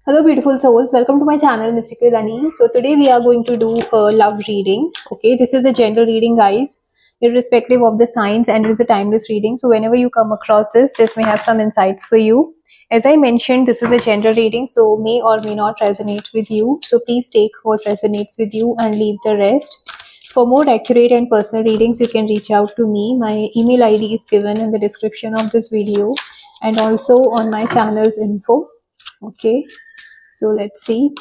Hello, beautiful souls. Welcome to my channel, Mystical Dani. So today we are going to do a love reading. Okay, this is a general reading, guys, irrespective of the signs, and it is a timeless reading. So whenever you come across this may have some insights for you. As I mentioned, this is a general reading, so may or may not resonate with you. So please take what resonates with you and leave the rest. For more accurate and personal readings, you can reach out to me. My email ID is given in the description of this video and also on my channel's info. Okay. So let's see.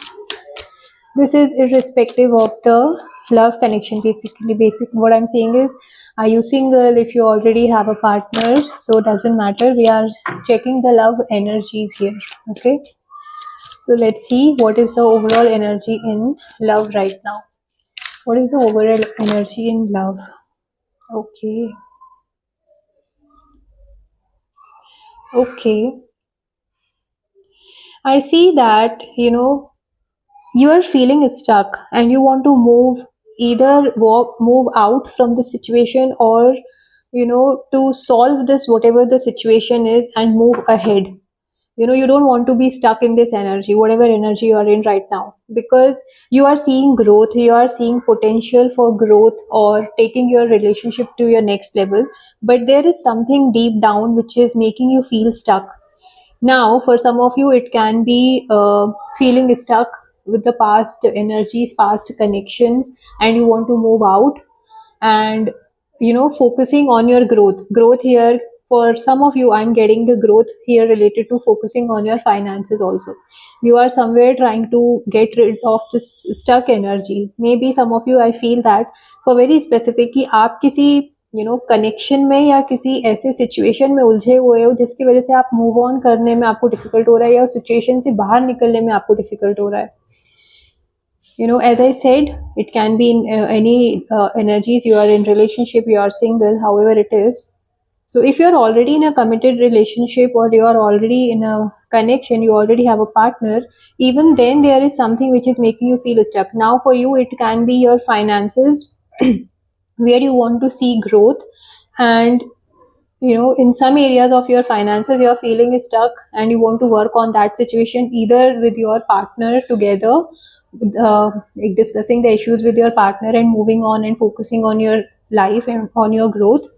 This is irrespective of the love connection. Basic what I'm saying is, are you single? If you already have a partner, so it doesn't matter. We are checking the love energies here. Okay. So let's see what is the overall energy in love right now. What is the overall energy in love? Okay. Okay. I see that, you are feeling stuck and you want to move out from the situation, or to solve this whatever the situation is and move ahead. You don't want to be stuck in this energy, whatever energy you are in right now, because you are seeing growth, you are seeing potential for growth or taking your relationship to your next level. But there is something deep down which is making you feel stuck. Now, for some of you, it can be feeling stuck with the past energies, past connections, and you want to move out and focusing on your growth. Growth here, for some of you, I'm getting the growth here related to focusing on your finances also. You are somewhere trying to get rid of this stuck energy. Maybe some of you, I feel that for very specific कि आप किसी connection में या किसी ऐसे situation में उलझे हुए हो जिसकी वजह से आप मूव ऑन करने में आपको डिफिकल्ट हो रहा है या सिचुएशन से बाहर निकलने में आपको डिफिकल्ट हो रहा है. As I said, it can be in any energies. You are in relationship, you are single, however it is. So if you're already in a committed relationship or you are already in a connection, you already have a partner, even then there is something which is making you feel stuck. Now for you, it can be your finances where you want to see growth, and in some areas of your finances you are feeling stuck and you want to work on that situation, either with your partner together, like discussing the issues with your partner and moving on and focusing on your life and on your growth.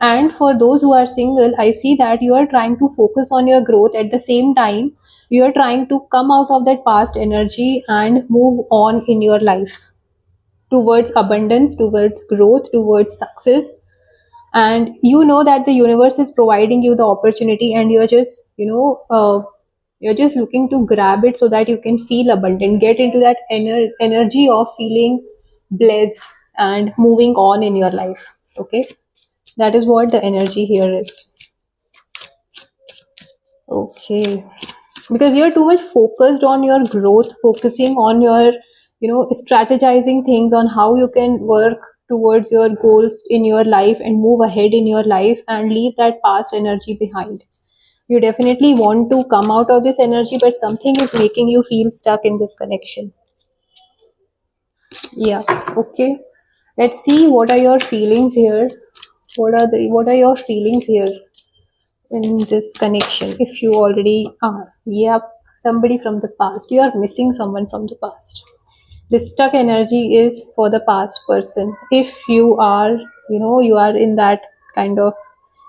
And for those who are single, I see that you are trying to focus on your growth. At the same time, you are trying to come out of that past energy and move on in your life towards abundance, towards growth, towards success. And you know that the universe is providing you the opportunity, and you're just you're just looking to grab it so that you can feel abundant, get into that energy of feeling blessed and moving on in your life. Okay, that is what the energy here is. Okay, because you're too much focused on your growth, focusing on your strategizing things on how you can work towards your goals in your life and move ahead in your life and leave that past energy behind. You definitely want to come out of this energy, but something is making you feel stuck in this connection. Yeah. Okay, let's see what are your feelings here. What are your feelings here in this connection? If you already are, yep, somebody from the past, you are missing someone from the past. This stuck energy is for the past person. If you are you are in that kind of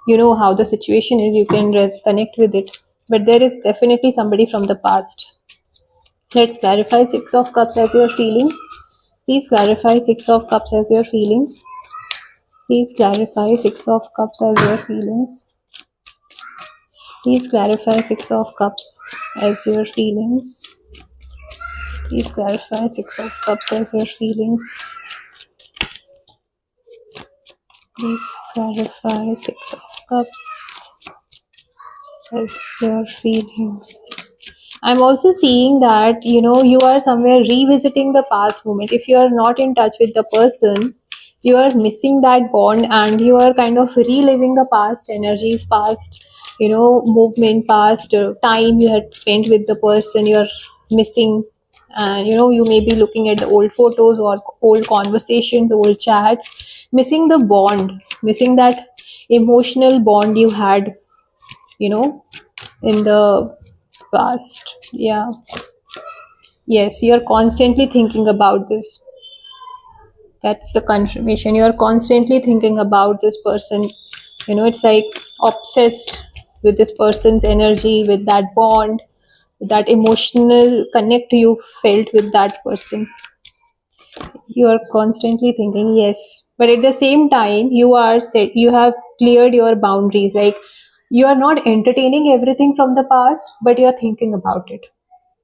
how the situation is, you can connect with it, but there is definitely somebody from the past. Let's clarify. Six of Cups as your feelings. Please clarify. Six of Cups as your feelings. Please clarify. Six of Cups as your feelings. Please clarify. Six of Cups as your feelings. Please clarify. Six of Cups as your feelings. Please clarify. Six of Cups as your feelings. I'm also seeing that you are somewhere revisiting the past moment. If you are not in touch with the person, you are missing that bond, and you are kind of reliving the past energies, past movement, past time you had spent with the person you're missing. And you may be looking at the old photos or old conversations, old chats, missing the bond, missing that emotional bond you had in the past. Yeah. Yes, you're constantly thinking about this. That's the confirmation. You're constantly thinking about this person. It's like obsessed with this person's energy, with that bond, with that emotional connect you felt with that person. You are constantly thinking, yes, but at the same time you have cleared your boundaries. Like, you are not entertaining everything from the past, but you are thinking about it.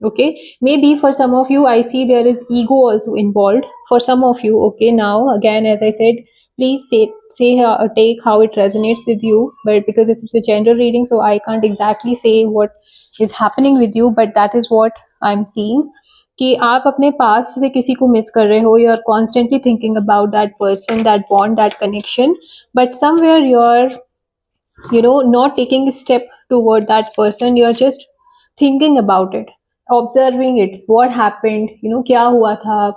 Okay, maybe for some of you I see there is ego also involved for some of you. Okay, now again, as I said, please take how it resonates with you, but because this is a general reading, so I can't exactly say what is happening with you, but that is what I'm seeing. कि आप अपने past से किसी को miss कर रहे हो, you are constantly thinking about that person, that bond, that connection, but somewhere you are not taking a step toward that person. You are just thinking about it, observing it, what happened, kya hua tha,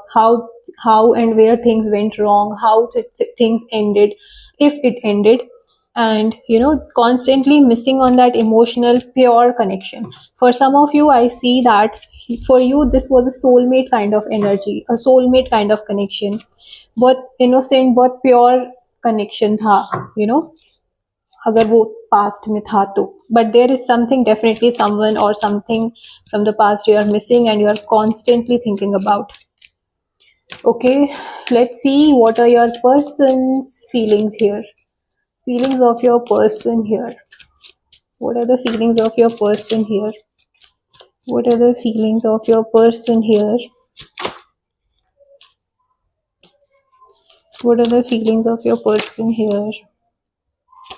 how and where things went wrong, how things ended, if it ended, and constantly missing on that emotional pure connection. For some of you I see that for you this was a soulmate kind of energy, a soulmate kind of connection, बहुत innocent, बहुत pure connection था, अगर वो past में था तो, but there is something, definitely someone और something from the past you are missing and you are constantly thinking about. Okay, let's see what are your person's feelings here. Feelings of your person here. What are the feelings of your person here? What are the feelings of your person here? What are the feelings of your person here?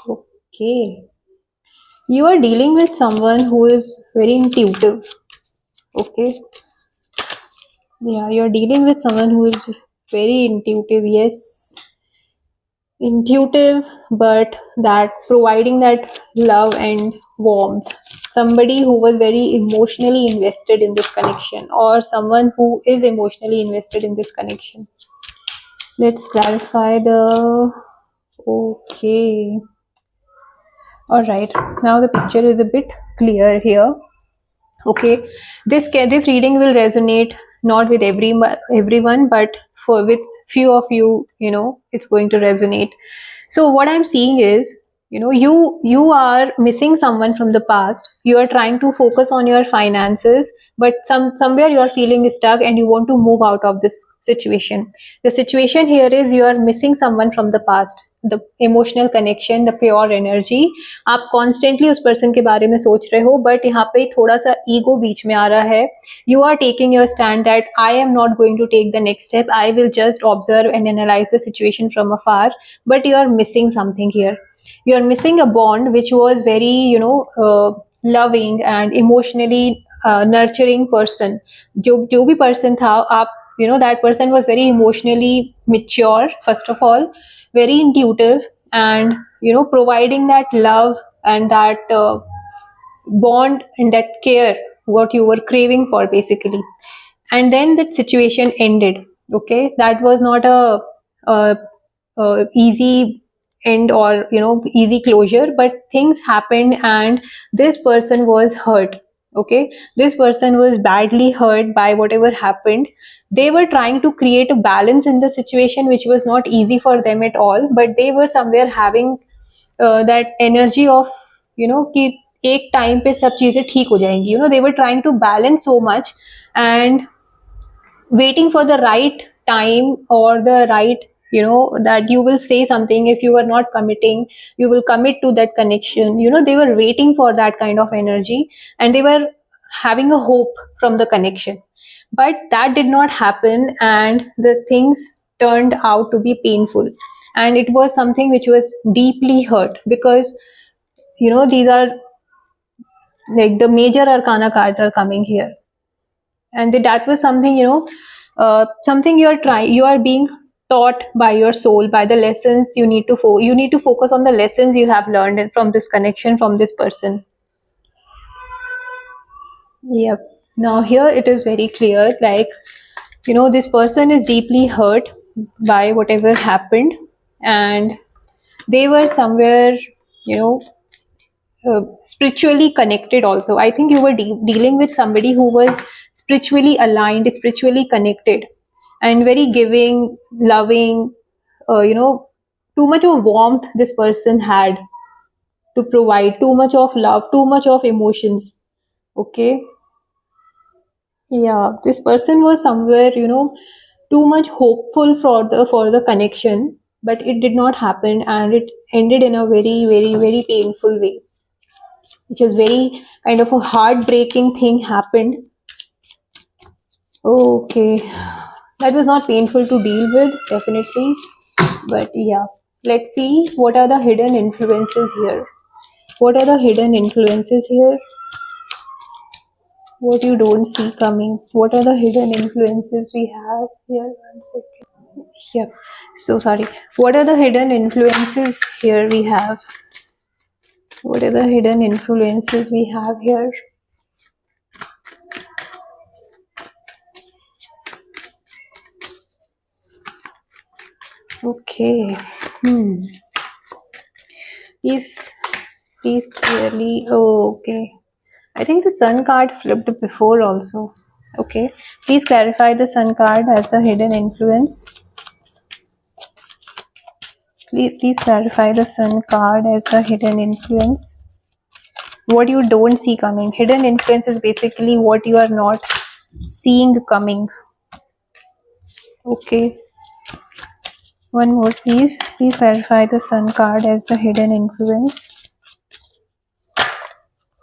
Okay. You are dealing with someone who is very intuitive. Okay. Yeah, you're dealing with someone who is very intuitive. Yes, intuitive, but that providing that love and warmth. Somebody who was very emotionally invested in this connection, or someone who is emotionally invested in this connection. Let's clarify the. Okay. All right. Now the picture is a bit clear here. Okay, this reading will resonate not with everyone, but for with few of you, it's going to resonate. So what I'm seeing is, you are missing someone from the past. You are trying to focus on your finances, but somewhere you are feeling stuck and you want to move out of this situation. The situation here is you are missing someone from the past, the emotional connection, the pure energy. आप constantly उस person के बारे में सोच रहे हो, but यहाँ पे थोड़ा सा ईगो बीच में आ रहा है. You are taking your stand that I am not going to take the next step, I will just observe and analyse the situation from afar, but you are missing something here. You are missing a bond which was very loving and emotionally nurturing person. जो भी person था, आप that person was very emotionally mature, first of all, very intuitive, and providing that love and that bond and that care what you were craving for basically. And then that situation ended. Okay, that was not a easy end or easy closure, but things happened and this person was hurt. Okay, this person was badly hurt by whatever happened. They were trying to create a balance in the situation which was not easy for them at all, but they were somewhere having that energy of कि एक time पे सब चीजें ठीक हो जाएंगी. They were trying to balance so much and waiting for the right time or the right that you will say something. If you are not committing, you will commit to that connection. They were waiting for that kind of energy and they were having a hope from the connection, but that did not happen and the things turned out to be painful, and it was something which was deeply hurt because these are like the major arcana cards are coming here, and that was something something you are being taught by your soul, by the lessons you need to you need to focus on the lessons you have learned from this connection, from this person. Yep. Now here it is very clear, like this person is deeply hurt by whatever happened, and they were somewhere spiritually connected also. I think you were dealing with somebody who was spiritually aligned, spiritually connected, and very giving, loving, too much of warmth this person had to provide, too much of love, too much of emotions. Okay. Yeah, this person was somewhere, too much hopeful for the connection, but it did not happen, and it ended in a very, very, very painful way, which is very kind of a heartbreaking thing happened. Okay, that was not painful to deal with, definitely, but yeah, let's see what are the hidden influences here. What are the hidden influences here? What you don't see coming. What are the hidden influences we have here? One second. Yep. So sorry. What are the hidden influences here we have? What are the hidden influences we have here? Okay. Please, please clearly. Oh, okay. I think the sun card flipped before also. Okay. Please clarify the sun card as a hidden influence. Please clarify the sun card as a hidden influence. What you don't see coming. Hidden influence is basically what you are not seeing coming. Okay. One more, please. Please clarify the sun card as a hidden influence.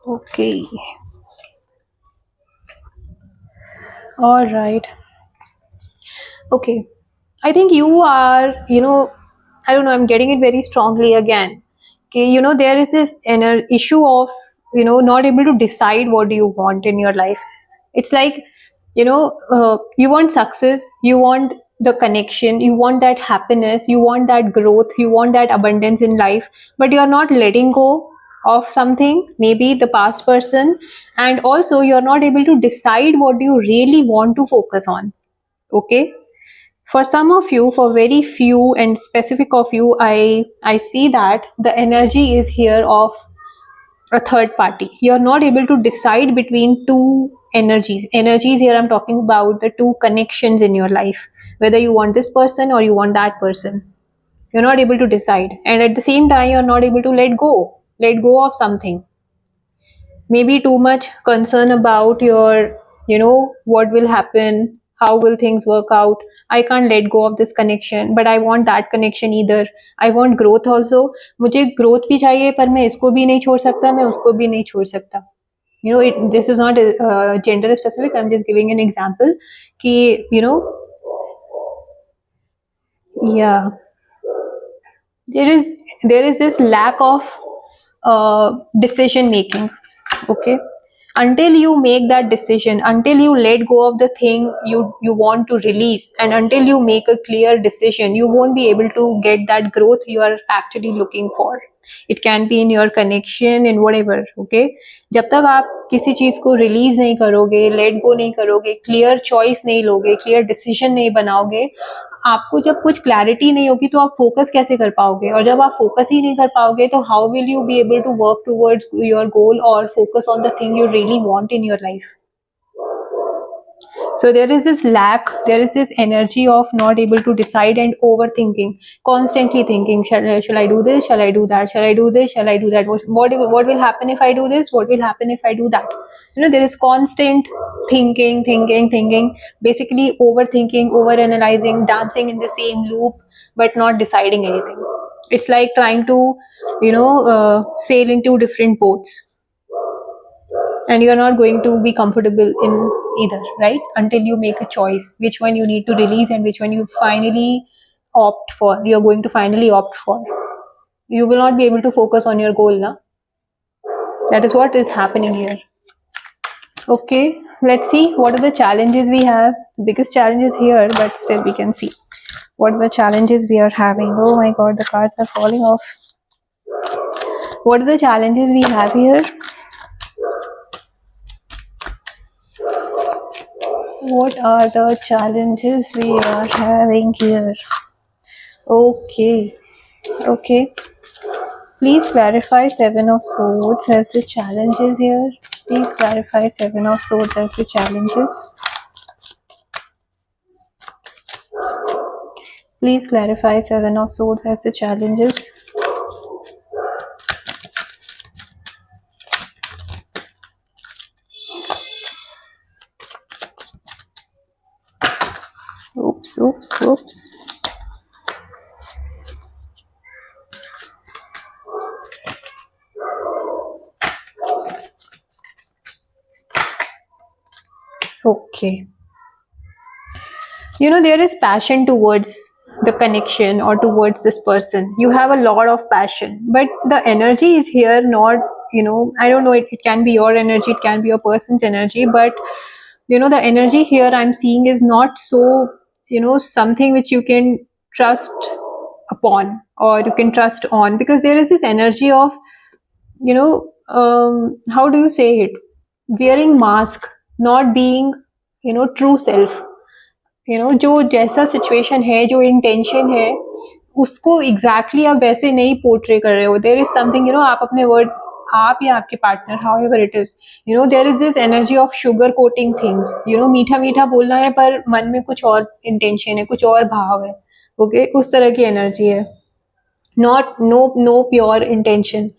Okay. All right. Okay. I think you are, I don't know, I'm getting it very strongly again. Okay, there is this inner issue of, not able to decide what do you want in your life. It's like, you want success, you want the connection, you want that happiness, you want that growth, you want that abundance in life, but you're not letting go of something, maybe the past person, and also you're not able to decide what you really want to focus on. Okay, for some of you, for very few and specific of you, I see that the energy is here of a third party. You're not able to decide between two energies here. I'm talking about the two connections in your life, whether you want this person or you want that person. You're not able to decide, and at the same time you're not able to let go of something. Maybe too much concern about your, what will happen, how will things work out. I can't let go of this connection, but I want that connection either. I want growth also. मुझे growth भी चाहिए, पर मैं इसको भी नहीं छोड़ सकता, मैं उसको भी नहीं छोड़ सकता. This is not gender specific. I'm just giving an example कि, yeah, there is this lack of decision making. Okay, until you make that decision, until you let go of the thing you want to release, and until you make a clear decision, you won't be able to get that growth you are actually looking for. It can be in your connection, in whatever. Okay, जब तक आप किसी चीज को release नहीं करोगे, let go नहीं करोगे, क्लियर चॉइस नहीं लोगे, क्लियर डिसीजन नहीं बनाओगे, आपको जब कुछ क्लैरिटी नहीं होगी तो आप फोकस कैसे कर पाओगे, और जब आप फोकस ही नहीं कर पाओगे तो how will you be able to work towards your goal और focus on the thing you really want in your life. So there is this lack, there is this energy of not able to decide and overthinking, constantly thinking, shall I do this, shall I do that, shall I do this, shall I do that, what will happen if I do this, what will happen if I do that. There is constant thinking, basically overthinking, overanalyzing, dancing in the same loop, but not deciding anything. It's like trying to sail in two different boats, and you're not going to be comfortable in either, right, until you make a choice which one you need to release and which one you finally you're going to finally opt for. You will not be able to focus on your goal now. That is what is happening here. Okay, let's see what are the challenges we have. The biggest challenges here, but still we can see what are the challenges we are having. Oh my god, the cards are falling off. What are the challenges we have here? What are the challenges we are having here? Okay. Please clarify Seven of Swords as the challenges here. Please clarify Seven of Swords as the challenges. Please clarify Seven of Swords as the challenges. Oops, oops, oops. Okay. You know, there is passion towards the connection or towards this person. You have a lot of passion, but the energy is here not, you know, I don't know, it can be your energy, it can be a person's energy, but you know, the energy here I'm seeing is not so, you know, something which you can trust upon or you can trust on, because there is this energy of, you know, how do you say it, wearing mask, not being, you know, true self. You know जो जैसा situation है, जो intention है, उसको exactly आप वैसे नहीं portray कर रहे हो. There is something, you know, आप अपने वर्ड, आप या आपके partner, however it is, you know, there is this energy of sugar coating things. You know, मीठा मीठा बोलना है पर मन में कुछ और इंटेंशन है, कुछ और भाव है. ओके, उस तरह की एनर्जी है, not no pure intention.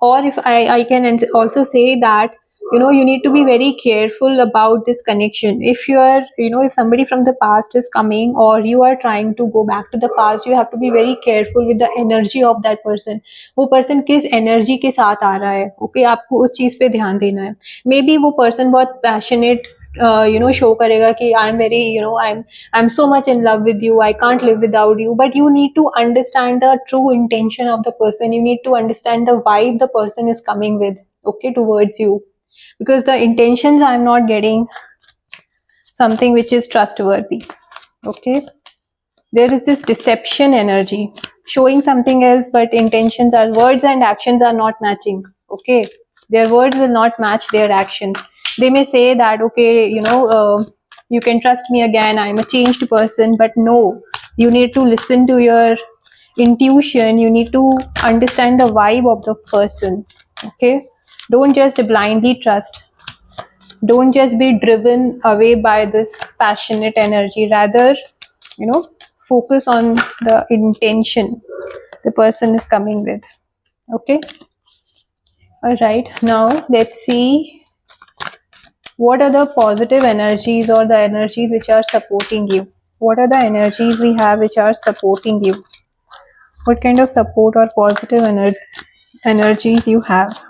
Or if I can also say that, you know, you need to be very careful about this connection. If you are, you know, if somebody from the past is coming or you are trying to go back to the past, you have to be very careful with the energy of that person. वो person किस energy के साथ आ रहा है. Okay, आपको उस चीज पे ध्यान देना है. Maybe वो person बहुत passionate, you know, show करेगा कि I'm very, you know, I'm so much in love with you, I can't live without you. But you need to understand the true intention of the person. You need to understand the vibe the person is coming with, okay, towards you. Because the intentions, I'm not getting something which is trustworthy. Okay, there is this deception energy showing something else, but intentions are, words and actions are not matching. Okay, their words will not match their actions. They may say that, okay, you know, you can trust me again, I'm a changed person. But no, you need to listen to your intuition. You need to understand the vibe of the person. Okay, don't just blindly trust. Don't just be driven away by this passionate energy. Rather, you know, focus on the intention the person is coming with. Okay, all right, now let's see what are the positive energies or the energies which are supporting you. What are the energies we have which are supporting you? What kind of support or positive energies you have?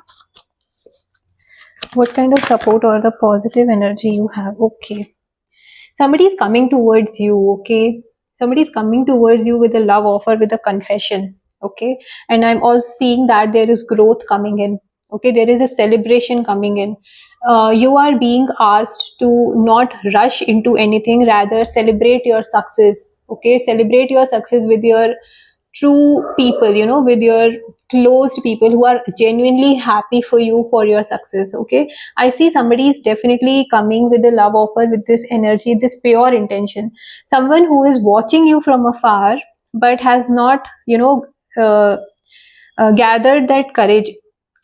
What kind of support or the positive energy you have? Okay, somebody is coming towards you. Okay, somebody is coming towards you with a love offer, with a confession. Okay, and I'm also seeing that there is growth coming in. Okay, there is a celebration coming in. You are being asked to not rush into anything, rather celebrate your success. Okay, celebrate your success with your true people, you know, with your closed people who are genuinely happy for you, for your success. Okay, I see somebody is definitely coming with a love offer, with this energy, this pure intention. Someone who is watching you from afar but has not, you know, gathered that courage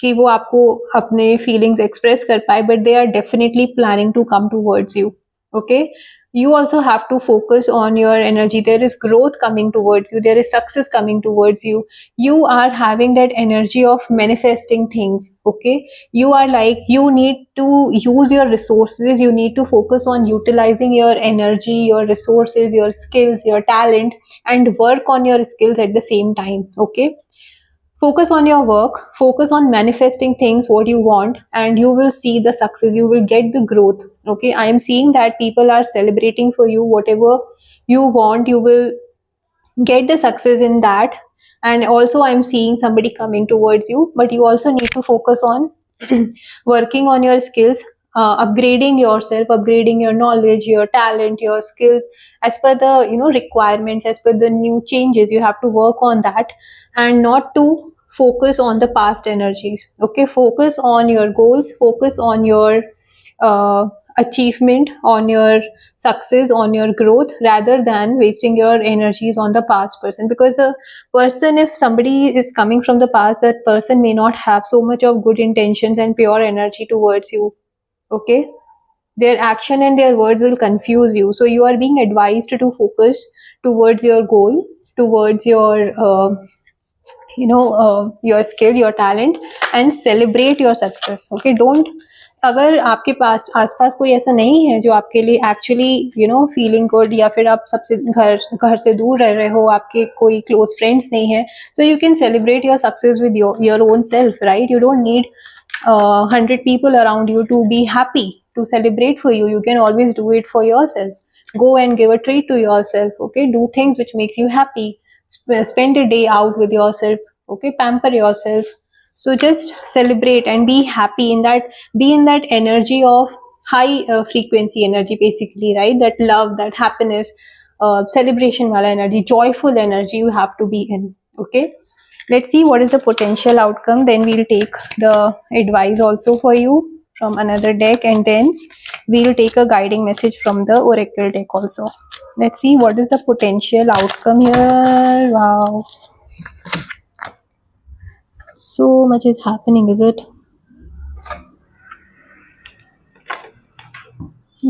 कि वो आपको अपने feelings express कर पाए, but they are definitely planning to come towards you. Okay, you also have to focus on your energy. There is growth coming towards you, there is success coming towards you. You are having that energy of manifesting things. Okay, you are like, you need to use your resources, you need to focus on utilizing your energy, your resources, your skills, your talent, and work on your skills at the same time. Okay, focus on your work, focus on manifesting things what you want, and you will see the success, you will get the growth. Okay, I am seeing that people are celebrating for you. Whatever you want, you will get the success in that. And also I'm seeing somebody coming towards you, but you also need to focus on working on your skills, upgrading yourself, upgrading your knowledge, your talent, your skills as per the, you know, requirements, as per the new changes. You have to work on that, and not to focus on the past energies. Okay, focus on your goals, focus on your achievement, on your success, on your growth, rather than wasting your energies on the past person. Because the person, if somebody is coming from the past, that person may not have so much of good intentions and pure energy towards you. Okay, their action and their words will confuse you, so you are being advised to focus towards your goal, towards your skill, your talent, and celebrate your success. Okay, don't, अगर आपके पास आसपास कोई ऐसा नहीं है जो आपके लिए एक्चुअली फीलिंग गुड, या फिर आप सबसे घर घर से दूर रह रहे हो, आपके कोई क्लोज फ्रेंड्स नहीं है, so you can celebrate your success with your own self, right? You don't need 100 people around you to be happy, to celebrate for you. You can always do it for yourself. Go and give a treat to yourself. Okay, do things which makes you happy. Spend a day out with yourself. Okay, pamper yourself. So just celebrate and be happy in that, be in that energy of high frequency energy, basically, right? That love, that happiness, celebration wala energy, joyful energy you have to be in. Okay, let's see what is the potential outcome. Then we'll take the advice also for you from another deck, and then we'll take a guiding message from the oracle deck also. Let's see what is the potential outcome here. Wow, so much is happening, is it?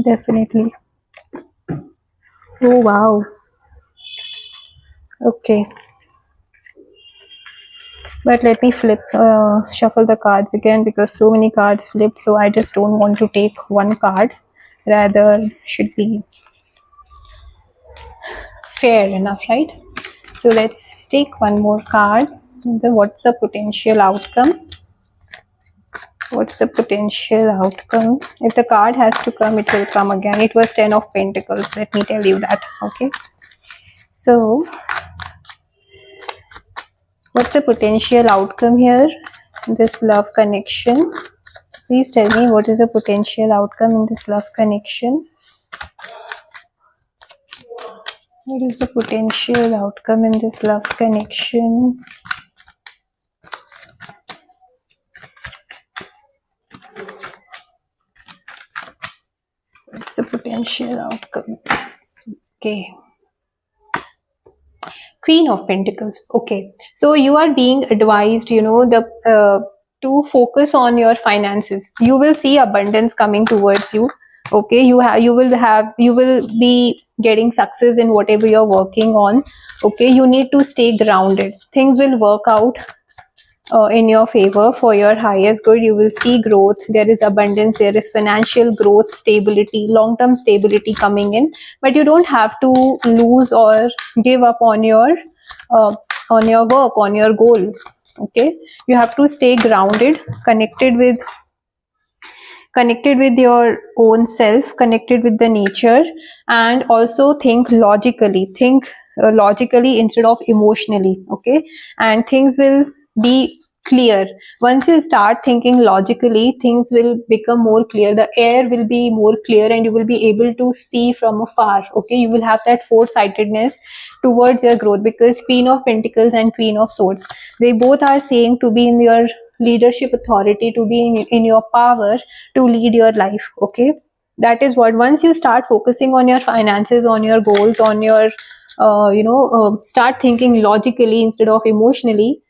Definitely. Oh wow. Okay, but let me shuffle the cards again, because so many cards flipped, so I just don't want to take one card, rather should be fair enough, right? So let's take one more card. What's the potential outcome? What's the potential outcome? If the card has to come, it will come again. It was 10 of Pentacles, let me tell you that. Okay, so what's the potential outcome here? This love connection. Please tell me what is the potential outcome in this love connection. What is the potential outcome in this love connection? What's the potential outcome? Okay. Queen of Pentacles. Okay, so you are being advised, to focus on your finances. You will see abundance coming towards you. Okay, you will be getting success in whatever you're working on. Okay, you need to stay grounded. Things will work out in your favor for your highest good. You will see growth. There is abundance, there is financial growth, stability, long-term stability coming in, but you don't have to lose or give up on your work, on your goal. Okay, you have to stay grounded, connected with your own self, connected with the nature, and also think logically. Think logically instead of emotionally. Okay, and things will be clear. Once you start thinking logically, things will become more clear. The air will be more clear, and you will be able to see from afar. Okay, you will have that foresightedness towards your growth, because Queen of Pentacles and Queen of Swords, they both are saying to be in your leadership authority, to be in your power to lead your life. Okay, that is what, once you start focusing on your finances, on your goals, on your start thinking logically instead of emotionally,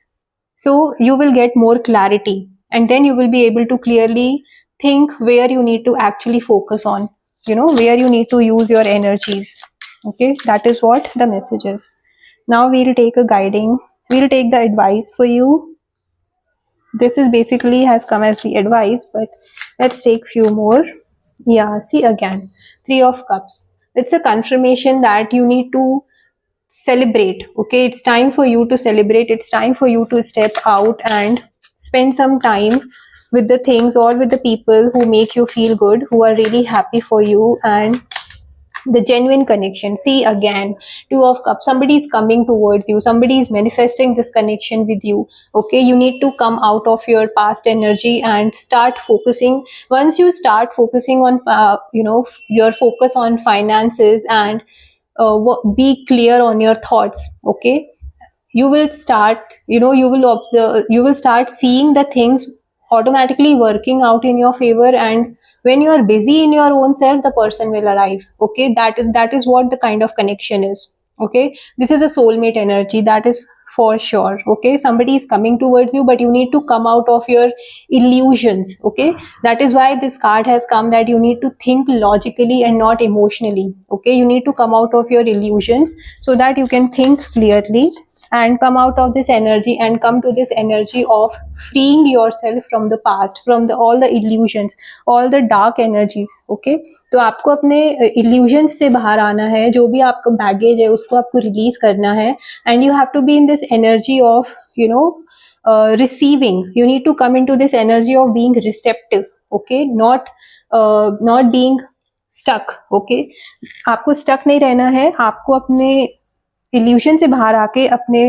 so you will get more clarity, and then you will be able to clearly think where you need to actually focus on, where you need to use your energies. Okay, that is what the message is. Now we'll take the advice for you. This is basically has come as the advice, but let's take few more. Yeah, see again, 3 of Cups. It's a confirmation that you need to celebrate. Okay, it's time for you to celebrate. It's time for you to step out and spend some time with the things or with the people who make you feel good, who are really happy for you, and the genuine connection. See again, 2 of Cups. Somebody is coming towards you, somebody is manifesting this connection with you. Okay, you need to come out of your past energy and start focusing. Once you start focusing on your focus on finances, and be clear on your thoughts. Okay, you will start, you will observe, you will start seeing the things automatically working out in your favor, and when you are busy in your own self, the person will arrive. Okay, that is what the kind of connection is. Okay, this is a soulmate energy, that is for sure. Okay, somebody is coming towards you, but you need to come out of your illusions. Okay, that is why this card has come, that you need to think logically and not emotionally. Okay, you need to come out of your illusions so that you can think clearly and come out of this energy and come to this energy of freeing yourself from the past, from the all the illusions, all the dark energies. Okay, तो आपको अपने illusions से बाहर आना है, जो भी आपका baggage है उसको आपको release करना है, and you have to be in this energy of receiving. You need to come into this energy of being receptive. Okay, not being stuck. Okay, आपको stuck नहीं रहना है, आपको अपने इल्यूशन से बाहर आके अपने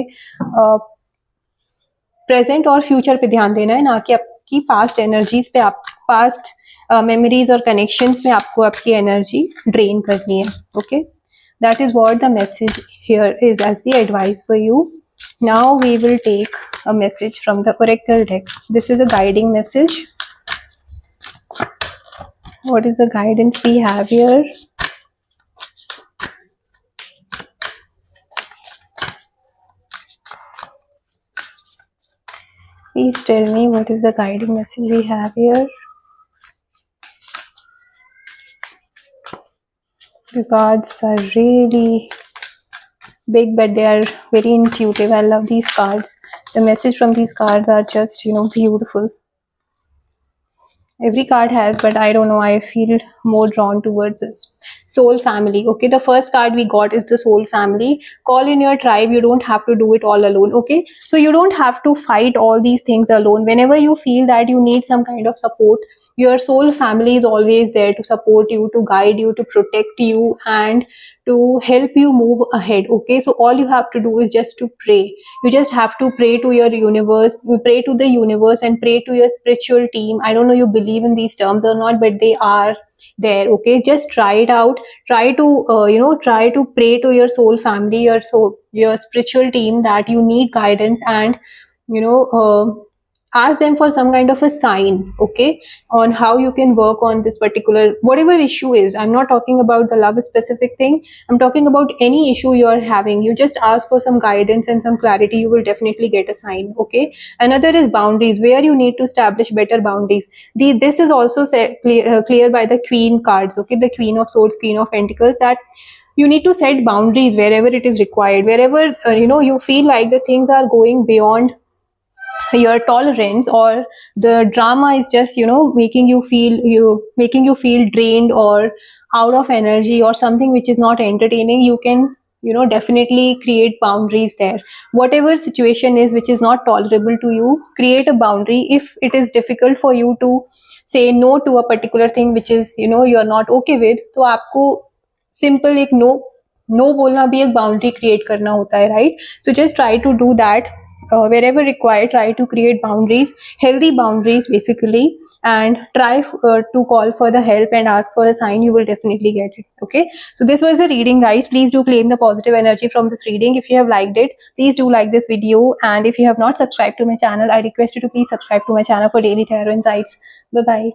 प्रेजेंट और फ्यूचर पे ध्यान देना है, ना कि आपकी पास्ट एनर्जीज पे, आप पास्ट मेमोरीज और कनेक्शंस में आपको आपकी एनर्जी ड्रेन करनी है. Okay, that is what the message here is as the advice for you. Now we will take a message from the oracle deck. This is a guiding message. What is the guidance we have here? Please tell me what is the guiding message we have here. The cards are really big, but they are very intuitive. I love these cards. The message from these cards are just, beautiful. Every card has, but I don't know, I feel more drawn towards this. Soul family. Okay, the first card we got is the soul family. Call in your tribe. You don't have to do it all alone. Okay, so you don't have to fight all these things alone. Whenever you feel that you need some kind of support, your soul family is always there to support you, to guide you, to protect you, and to help you move ahead. Okay, so all you have to do is just to pray. You just have to pray to your universe, pray to the universe, and pray to your spiritual team. I don't know you believe in these terms or not, but they are there. Okay, just try it out. Try to try to pray to your soul family, your spiritual team, that you need guidance, and ask them for some kind of a sign. Okay, on how you can work on this particular whatever issue is. I'm not talking about the love specific thing, I'm talking about any issue you are having. You just ask for some guidance and some clarity, you will definitely get a sign. Okay, another is boundaries, where you need to establish better boundaries. This is also clear by the Queen cards. Okay, the Queen of Swords, Queen of Pentacles, that you need to set boundaries wherever it is required, wherever you feel like the things are going beyond your tolerance, or the drama is just making you feel drained or out of energy, or something which is not entertaining. You can definitely create boundaries there. Whatever situation is which is not tolerable to you, create a boundary. If it is difficult for you to say no to a particular thing which is you are not okay with, तो आपको simple एक no बोलना भी एक boundary create करना होता है, right? So just try to do that. Wherever required, try to create boundaries, healthy boundaries basically, and try to call for the help and ask for a sign. You will definitely get it. Okay, so this was the reading, guys. Please do claim the positive energy from this reading. If you have liked it, please do like this video, and if you have not subscribed to my channel, I request you to please subscribe to my channel for daily tarot insights. Bye bye.